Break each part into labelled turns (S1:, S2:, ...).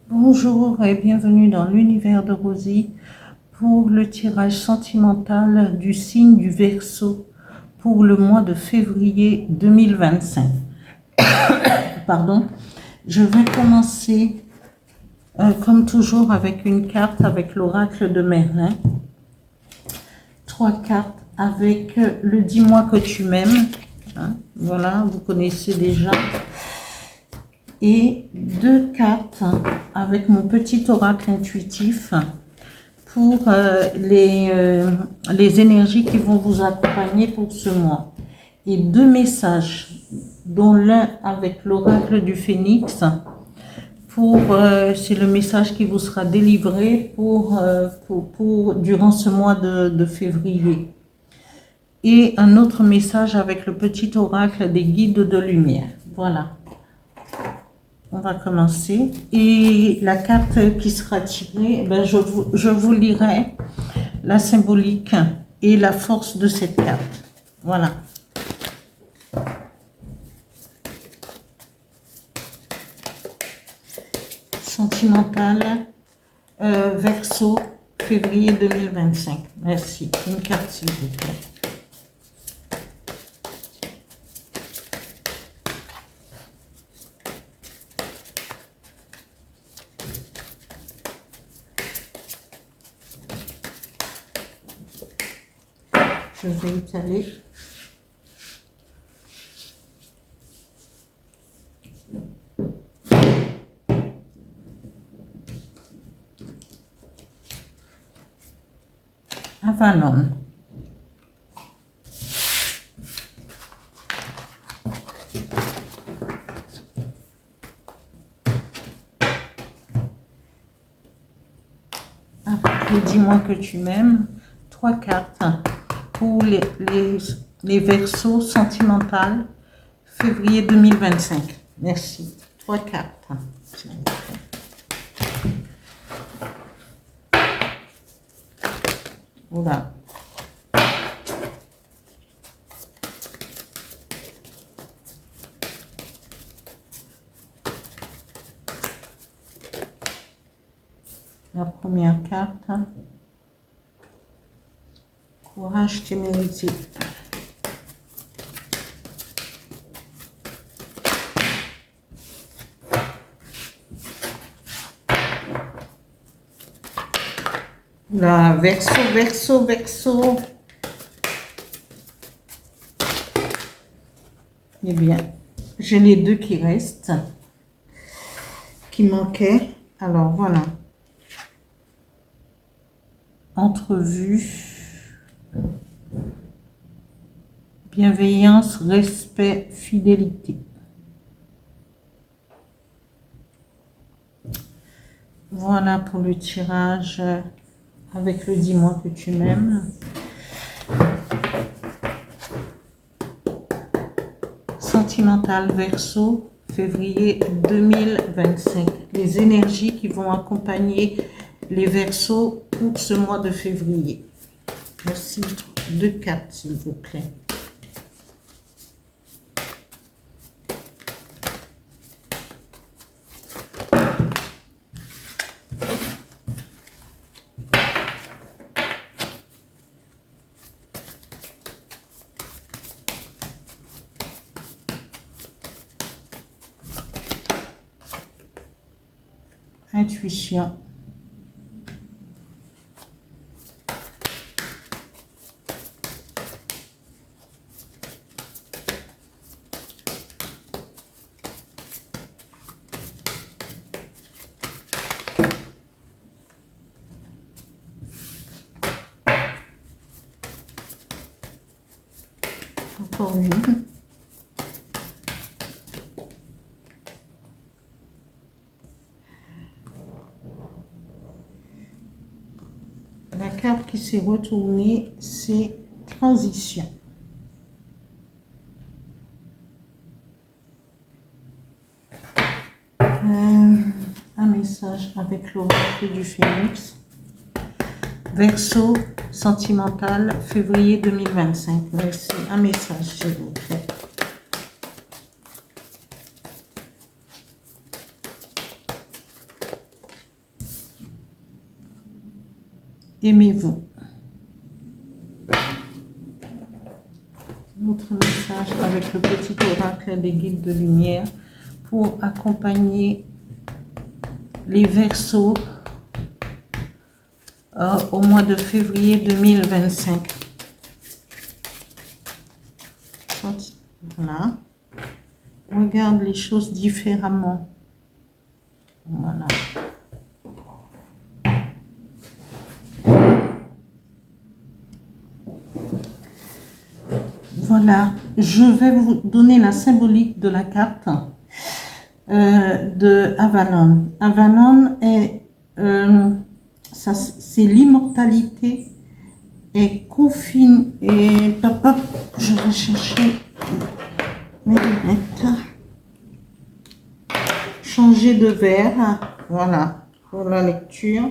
S1: Bonjour et bienvenue dans l'univers de Rosie pour le tirage sentimental du signe du Verseau pour le mois de février 2025. Pardon. Je vais commencer comme toujours avec une carte avec l'oracle de Merlin. 3 cartes avec le dis-moi que tu m'aimes. Voilà, vous connaissez déjà. Et 2 cartes avec mon petit oracle intuitif pour les énergies qui vont vous accompagner pour ce mois. Et 2 messages, dont l'un avec l'oracle du Phénix, c'est le message qui vous sera délivré durant ce mois de février. Et un autre message avec le petit oracle des guides de lumière. Voilà. On va commencer. Et la carte qui sera tirée, je vous lirai la symbolique et la force de cette carte. Voilà. Sentimental, Verseau, février 2025. Merci. Une carte, s'il vous plaît. Je vais étaler. Avalon. Après, dis-moi que tu m'aimes. 3 cartes pour les Verseaux sentimentales, février 2025. Merci. 3 cartes. Voilà. La première carte. Courage, témérité. La Verseau. Eh bien, j'ai les 2 qui restent, qui manquaient. Alors, voilà. Entrevue. Bienveillance, respect, fidélité. Voilà pour le tirage avec le dis-moi que tu m'aimes. Sentimental Verseau, février 2025. Les énergies qui vont accompagner les Verseaux pour ce mois de février. Merci. 2 cartes, s'il vous plaît. Intuition. Encore une. La carte qui s'est retournée, c'est transition. Un message avec l'oracle du Phénix. Verseau sentimental, février 2025. Merci. Un message, s'il vous plaît. aimez-vous. Notre message avec le petit oracle des guides de lumière pour accompagner les Verseaux au mois de février 2025. Voilà. Regarde les choses différemment. Voilà. Voilà, je vais vous donner la symbolique de la carte de Avalon. Avalon est, c'est l'immortalité et confine et papa, je vais chercher mes lunettes. Changer de verre, voilà, pour la lecture.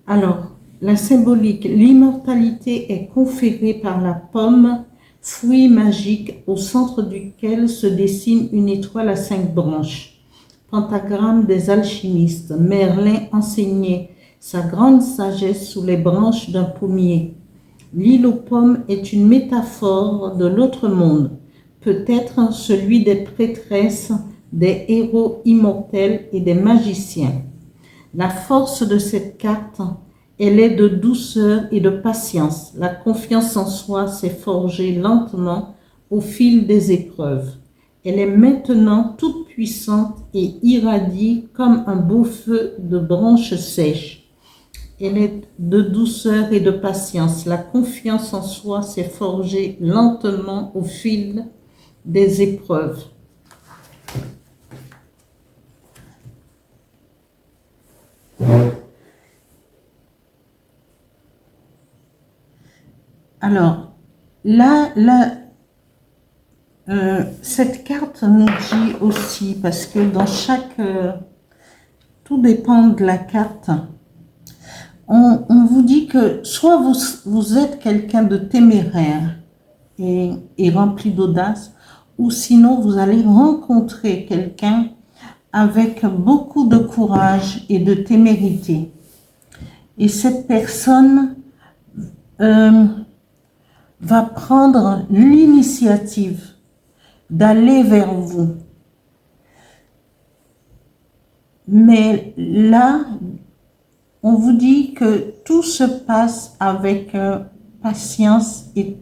S1: Alors, la symbolique, l'immortalité est conférée par la pomme, fruit magique au centre duquel se dessine une étoile à 5 branches. Pentagramme des alchimistes. Merlin enseignait sa grande sagesse sous les branches d'un pommier. L'île aux pommes est une métaphore de l'autre monde, peut-être celui des prêtresses, des héros immortels et des magiciens. La force de cette carte, elle est de douceur et de patience. La confiance en soi s'est forgée lentement au fil des épreuves. Elle est maintenant toute puissante et irradie comme un beau feu de branches sèches. Elle est de douceur et de patience. La confiance en soi s'est forgée lentement au fil des épreuves. Alors, là cette carte nous dit aussi, parce que dans chaque... tout dépend de la carte. On vous dit que soit vous êtes quelqu'un de téméraire et rempli d'audace, ou sinon vous allez rencontrer quelqu'un avec beaucoup de courage et de témérité. Et cette personne va prendre l'initiative d'aller vers vous. Mais là, on vous dit que tout se passe avec patience et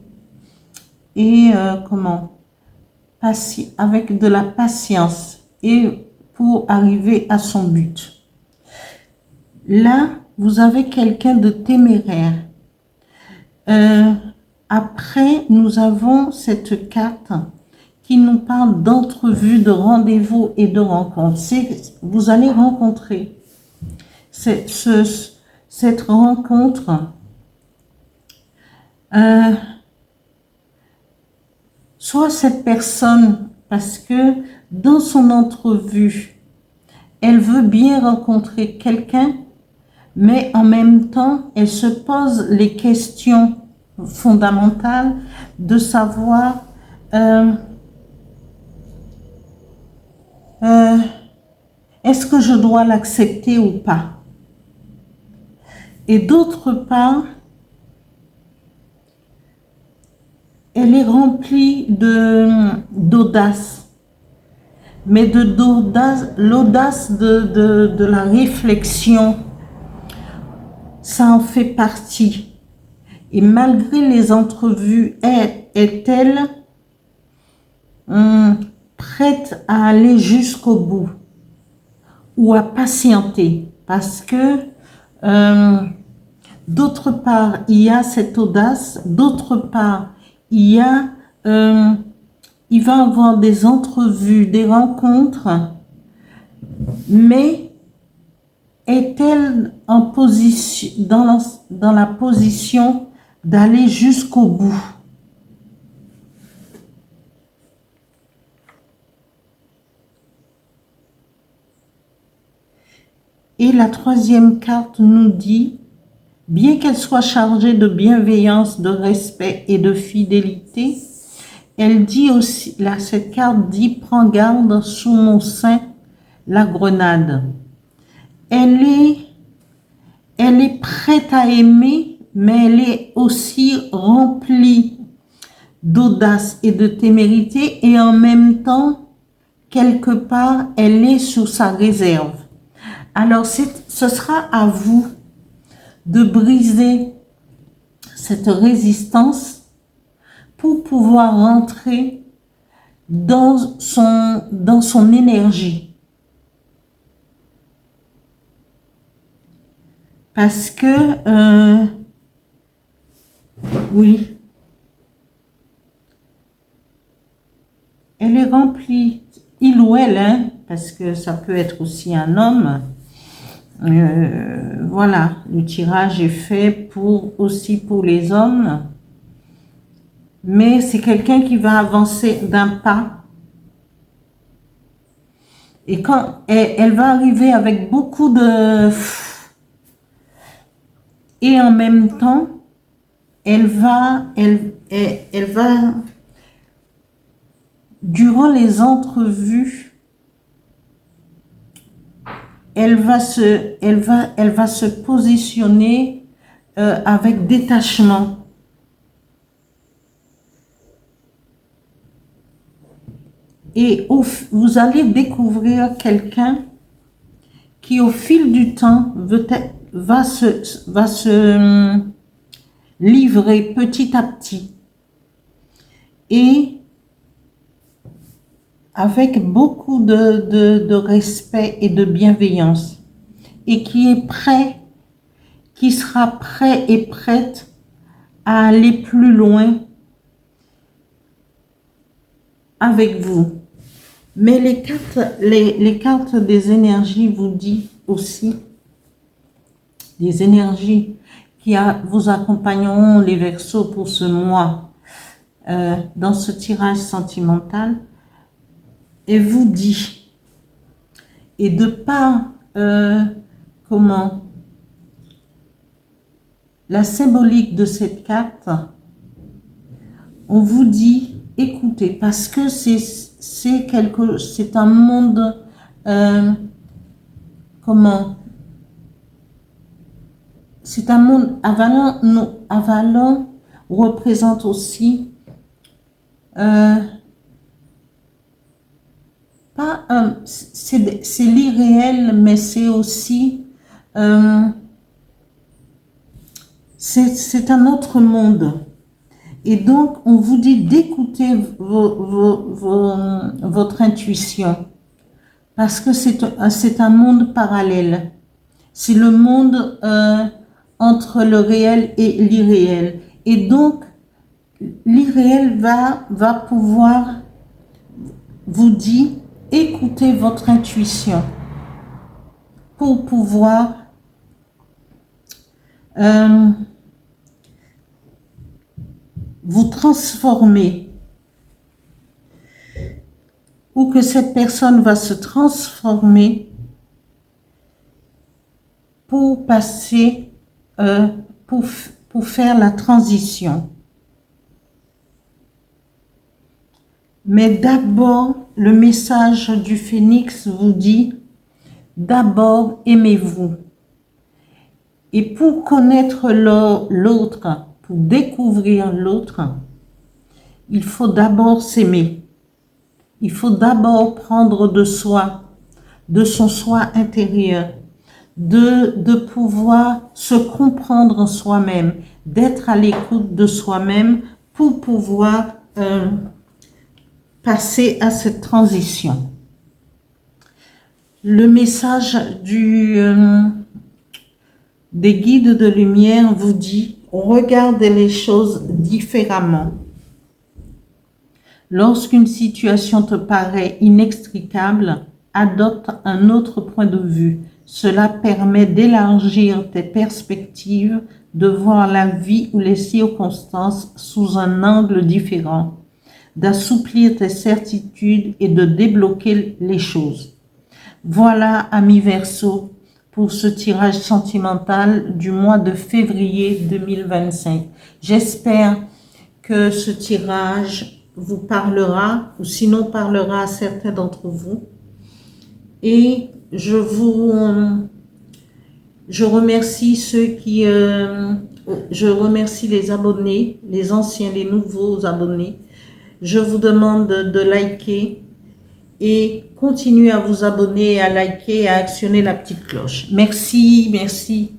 S1: avec de la patience et pour arriver à son but. Là, vous avez quelqu'un de téméraire. Après, nous avons cette carte qui nous parle d'entrevue, de rendez-vous et de rencontre. Vous allez rencontrer cette rencontre. Soit cette personne, parce que dans son entrevue, elle veut bien rencontrer quelqu'un, mais en même temps, elle se pose les questions fondamentales de savoir est-ce que je dois l'accepter ou pas? Et d'autre part, elle est remplie d'audace, mais l'audace de la réflexion, ça en fait partie. Et malgré les entrevues, est-elle prête à aller jusqu'au bout ou à patienter? Parce que d'autre part, il y a cette audace, d'autre part, il va avoir des entrevues, des rencontres, mais est-elle en position, dans la position d'aller jusqu'au bout? Et la troisième carte nous dit, bien qu'elle soit chargée de bienveillance, de respect et de fidélité, elle dit aussi, là, cette carte dit, prends garde sous mon sein la grenade. Elle elle est prête à aimer, mais elle est aussi remplie d'audace et de témérité, et en même temps, quelque part, elle est sous sa réserve. Alors, ce sera à vous de briser cette résistance pour pouvoir rentrer dans son énergie. Parce que, oui, elle est remplie, il ou elle, hein, parce que ça peut être aussi un homme. Voilà, le tirage est fait aussi pour les hommes. Mais c'est quelqu'un qui va avancer d'un pas. Et quand elle va arriver avec beaucoup de... Et en même temps, elle va, durant les entrevues, elle va se positionner avec détachement. Et vous allez découvrir quelqu'un qui, au fil du temps, va se livrer petit à petit. Et avec beaucoup de respect et de bienveillance. Et qui sera prêt et prête à aller plus loin avec vous. Mais les cartes des énergies vous disent aussi, les énergies qui vous accompagneront les Verseaux pour ce mois dans ce tirage sentimental, et vous dit, et de par la symbolique de cette carte, on vous dit, écoutez, parce que c'est un monde, c'est un monde avalant. Avalon représente aussi c'est l'irréel, mais c'est aussi c'est un autre monde. Et donc, on vous dit d'écouter votre intuition, parce que c'est un monde parallèle. C'est le monde entre le réel et l'irréel. Et donc, l'irréel va pouvoir vous dire, écoutez votre intuition pour pouvoir vous transformer, ou que cette personne va se transformer pour passer, pour faire la transition. Mais d'abord, le message du Phénix vous dit, d'abord aimez-vous. Et pour connaître l'autre, pour découvrir l'autre, il faut d'abord s'aimer. Il faut d'abord prendre de soi, de son soi intérieur, de pouvoir se comprendre soi-même, d'être à l'écoute de soi-même pour pouvoir passer à cette transition. Le message des guides de lumière vous dit, regardez les choses différemment. Lorsqu'une situation te paraît inextricable, adopte un autre point de vue. Cela permet d'élargir tes perspectives, de voir la vie ou les circonstances sous un angle différent, d'assouplir tes certitudes et de débloquer les choses. Voilà, amis Verseaux, pour ce tirage sentimental du mois de février 2025. J'espère que ce tirage vous parlera, ou sinon parlera à certains d'entre vous. Et je vous Je remercie je remercie les abonnés, les anciens, les nouveaux abonnés. Je vous demande de liker et continuez à vous abonner, à liker et à actionner la petite cloche. Merci, merci.